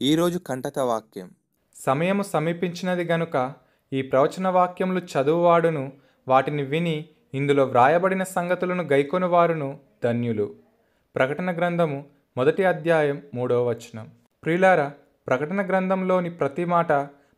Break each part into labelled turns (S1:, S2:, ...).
S1: ఈరోజు కంటక వాక్యం.
S2: సమయము సమీపించినది గనుక ఈ ప్రవచన వాక్యములు చదువువాడును వాటిని విని ఇందులో వ్రాయబడిన సంగతులను గైకొనువారును ధన్యులు. ప్రకటన గ్రంథము 1వ అధ్యాయం 3వ వచనం. ప్రియులారా, ప్రకటన గ్రంథంలోని ప్రతి మాట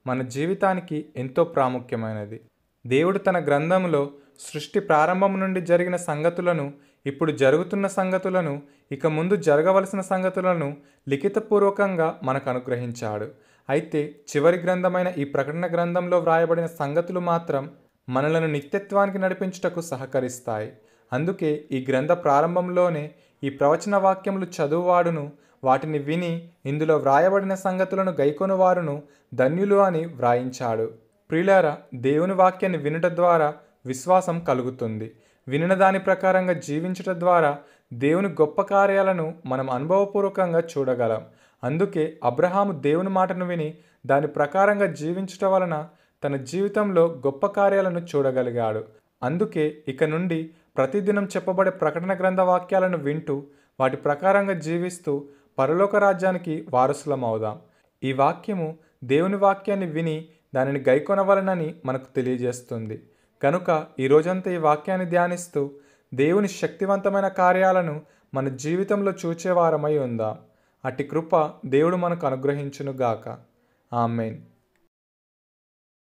S2: మన జీవితానికి ఎంతో ప్రాముఖ్యమైనది. దేవుడు తన గ్రంథములో సృష్టి ప్రారంభం నుండి జరిగిన సంగతులను, ఇప్పుడు జరుగుతున్న సంగతులను, ఇక ముందు జరగవలసిన సంగతులను లిఖితపూర్వకంగా మనకు అనుగ్రహించాడు. అయితే చివరి గ్రంథమైన ఈ ప్రకటన గ్రంథంలో వ్రాయబడిన సంగతులు మాత్రం మనలను నిత్యత్వానికి నడిపించుటకు సహకరిస్తాయి. అందుకే ఈ గ్రంథ ప్రారంభంలోనే ఈ ప్రవచన వాక్యములు చదువువాడును వాటిని విని ఇందులో వ్రాయబడిన సంగతులను గైకొనువారును ధన్యులు అని వ్రాయించాడు. ప్రియులారా, దేవుని వాక్యాన్ని వినుట ద్వారా విశ్వాసం కలుగుతుంది. వినిన దాని ప్రకారంగా జీవించుట ద్వారా దేవుని గొప్ప కార్యాలను మనం అనుభవపూర్వకంగా చూడగలం. అందుకే అబ్రహాము దేవుని మాటను విని దాని ప్రకారంగా జీవించుట వలన తన జీవితంలో గొప్ప కార్యాలను చూడగలిగాడు. అందుకే ఇక నుండి ప్రతిదినం చెప్పబడే ప్రకటన గ్రంథ వాక్యాలను వింటూ వాటి ప్రకారంగా జీవిస్తూ పరలోక రాజ్యానికి వారసులమవుదాం. ఈ వాక్యము దేవుని వాక్యాన్ని విని దానిని గైకొనవలనని మనకు తెలియజేస్తుంది. కనుక ఈ రోజంతా ఈ వాక్యాన్ని ధ్యానిస్తూ దేవుని శక్తివంతమైన కార్యాలను మన జీవితంలో చూచేవారమై ఉందాం. అట్టి కృప దేవుడు మనకు అనుగ్రహించునుగాక. ఆమేన్.